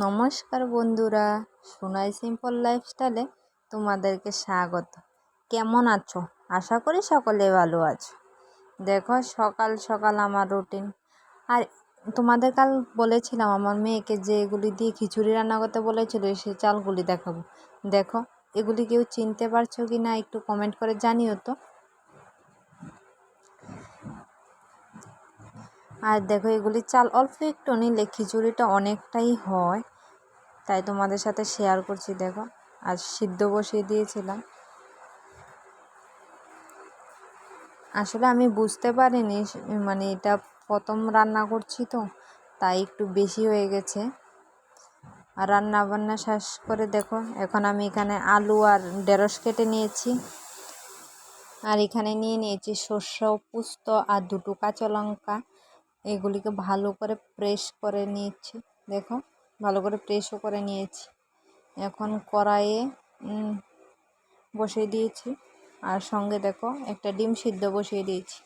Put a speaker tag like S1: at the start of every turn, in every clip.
S1: নমস্কার বন্ধুরা, সোনাই সিম্পল লাইফস্টাইলে তোমাদেরকে স্বাগত। কেমন আছো? আশা করি সকলে ভালো আছো। দেখো সকাল সকাল আমার রুটিন। আর তোমাদের কাল বলেছিলাম আমার মেয়েকে যে এগুলি দিয়ে খিচুড়ি রান্না করতে বলেছিল, সে চালগুলি দেখাবো। দেখো এগুলি কেউ চিনতে পারছো কি না একটু কমেন্ট করে জানিও তো। আর দেখো এগুলি চাল অল্প একটু নিলে খিচুড়িটা অনেকটাই হয়, তাই তোমাদের সাথে শেয়ার করছি। দেখো আজ সিদ্ধ বসিয়ে দিয়েছিলাম। আসলে আমি বুঝতে পারিনি, মানে এটা প্রথম রান্না করছি তো, তাই একটু বেশি হয়ে গেছে। আর রান্না বান্না শেষ করে দেখো এখন আমি এখানে আলু আর ঢেঁড়স কেটে নিয়েছি। আর এখানে নিয়ে নিয়েছি সর্ষে পোস্ত আর দুটো কাঁচা লঙ্কা। এগুলিকে ভালো করে প্রেস করে নিয়েছি। দেখো ভালো করে প্রেসও করে নিয়েছি। এখন কড়াইয়ে বসিয়ে দিয়েছি, আর সঙ্গে দেখো একটা ডিম সিদ্ধ বসিয়ে দিয়েছি।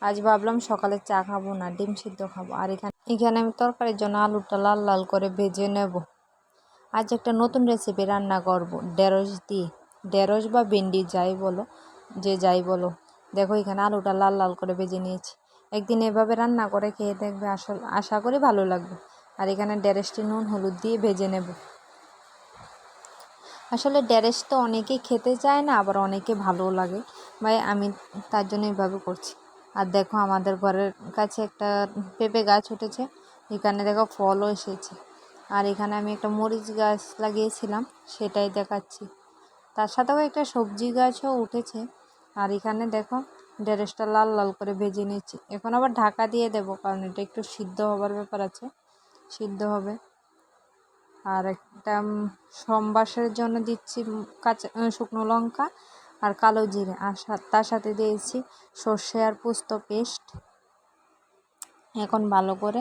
S1: আজ ভাবলাম সকালে চা খাবো না, ডিম সিদ্ধ খাবো। আর এখানে আমি তরকারির জন্য আলুটা লাল লাল করে ভেজে নেব। আজ একটা নতুন রেসিপি রান্না করব ঢেঁড়স দিয়ে, ঢেঁড়স বা ভেন্ডি যাই বলো, যাই বলো। দেখো এখানে আলুটা লাল লাল করে ভেজে নিয়েছি। একদিন এভাবে রান্না করে খেয়ে দেখবে, আশা করি ভালো লাগবে। আর এখানে ঢেঁড়সটি নুন হলুদ দিয়ে ভেজে নেব। আসলে ঢেঁড়স তো অনেকেই খেতে চায় না, আবার অনেকে ভালোও লাগে, ভাই আমি তার জন্য এইভাবে করছি। আর দেখো আমাদের ঘরের কাছে একটা পেঁপে গাছ উঠেছে, এখানে দেখো ফলও এসেছে। আর এখানে আমি একটা মরিচ গাছ লাগিয়েছিলাম, সেটাই দেখাচ্ছি। তার সাথেও একটা সবজি গাছও উঠেছে। আর এখানে দেখো ঢেঁড়সটা লাল লাল করে ভেজে নিচ্ছি। এখন আবার ঢাকা দিয়ে দেবো, কারণ এটা একটু সিদ্ধ হবার ব্যাপার আছে, সিদ্ধ হবে। আর একটা সম্বাসের জন্য দিচ্ছি কাঁচা শুকনো লঙ্কা আর কালো জিরে, আর তার সাথে দিয়েছি সর্ষে আর পোস্ত পেস্ট। এখন ভালো করে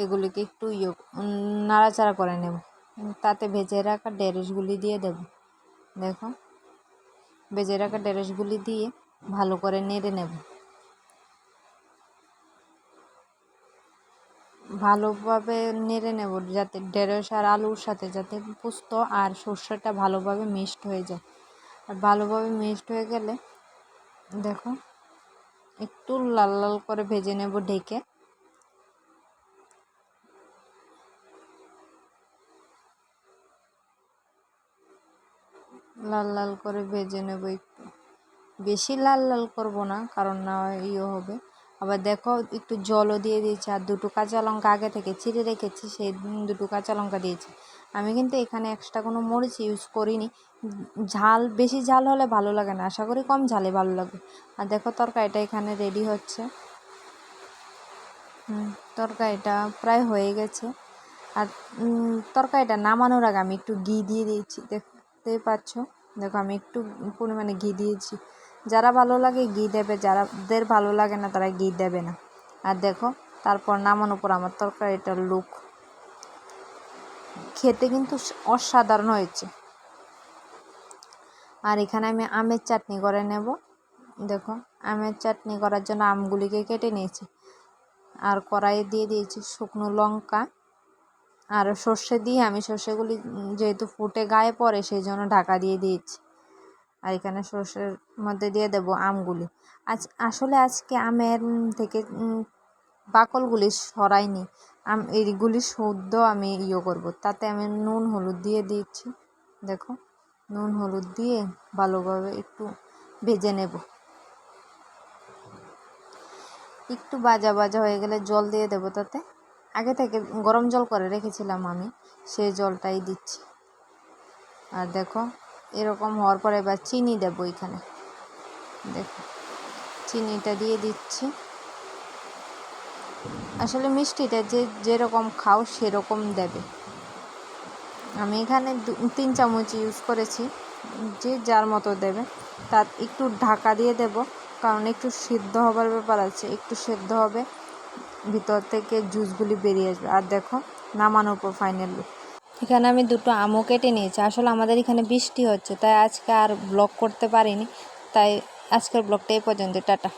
S1: এগুলিকে একটু নাড়াচাড়া করে নেব। তাতে ভেজে রাখা ঢেঁড়সগুলি দিয়ে দেব। দেখো ভেজে রাখা ঢেঁড়সগুলি দিয়ে ভালো করে নেড়ে নেব, ভালোভাবে নেড়ে নেব, যাতে ঢেঁড়স আর আলুর সাথে যাতে পোস্ত আর সর্ষেটা ভালোভাবে মিক্সড হয়ে যায়। আর ভালোভাবে মিক্সড হয়ে গেলে দেখো একটু লাল লাল করে ভেজে নেব ঢেকে। লাল লাল করে ভেজে নেব, একটু বেশি লাল লাল করব না, কারণ না হবে। আবার দেখো একটু জলও দিয়ে দিয়েছি, আর দুটো কাঁচা লঙ্কা আগে থেকে চিড়ে রেখেছি, সেই দুটো কাঁচা লঙ্কা দিয়েছি। আমি কিন্তু এখানে এক্সট্রা কোনো মরিচ ইউজ করিনি। ঝাল বেশি ঝাল হলে ভালো লাগে না, আশা করি কম ঝালে ভালো লাগবে। আর দেখো তরকারিটা এখানে রেডি হচ্ছে। তরকারিটা প্রায় হয়ে গেছে। আর তরকারিটা নামানোর আগে আমি একটু ঘি দিয়ে দিয়েছি, দেখতেই পাচ্ছ। দেখো আমি একটু পরিমাণে ঘি দিয়েছি। যারা ভালো লাগে ঘি দেবে, যাদের ভালো লাগে না তারা ঘি দেবে না। আর দেখো তারপর নামানোর পর আমার তরকারিটার লুক খেতে কিন্তু অসাধারণ হয়েছে। আর এখানে আমি আমের চাটনি করে নেব। দেখো আমের চাটনি করার জন্য আমগুলিকে কেটে নিয়েছি, আর কড়াইয়ে দিয়ে দিয়েছি শুকনো লঙ্কা আর সর্ষে দিয়ে, আমি সর্ষেগুলি যেহেতু ফুটে গায়ে পড়ে সেই জন্য ঢাকা দিয়ে দিয়েছি। আর এখানে সর্ষের মধ্যে দিয়ে দেব আমগুলি। আসলে আজকে আমের থেকে বাকলগুলি সরাইনি, এইগুলি শুদ্ধ আমি করব। তাতে আমি নুন হলুদ দিয়ে দিচ্ছি। দেখো নুন হলুদ দিয়ে ভালোভাবে একটু ভেজে নেব। একটু ভাজা ভাজা হয়ে গেলে জল দিয়ে দেব। তাতে আগে থেকে গরম জল করে রেখেছিলাম আমি, সেই জলটাই দিচ্ছি। আর দেখো এরকম হওয়ার পরে এবার চিনি দেব এখানে। দেখো চিনিটা দিয়ে দিচ্ছি। আসলে মিষ্টিটা যেরকম খাও সেরকম দেবে। আমি এখানে 3 চামচ ইউজ করেছি, যে যার মতো দেবে। তার একটু ঢাকা দিয়ে দেব, কারণ একটু সিদ্ধ হবার ব্যাপার আছে, একটু সেদ্ধ হবে, ভিতর থেকে জুসগুলি বেরিয়ে আসবে। আর দেখো নামানোর পর ফাইনাল লুক। এখানে আমি দুটো আমও কেটে নিয়েছি। আসলে আমাদের এখানে বৃষ্টি হচ্ছে, তাই আজকে আর ব্লগ করতে পারিনি, তাই আজকের ব্লগটা এই পর্যন্ত। টাটা।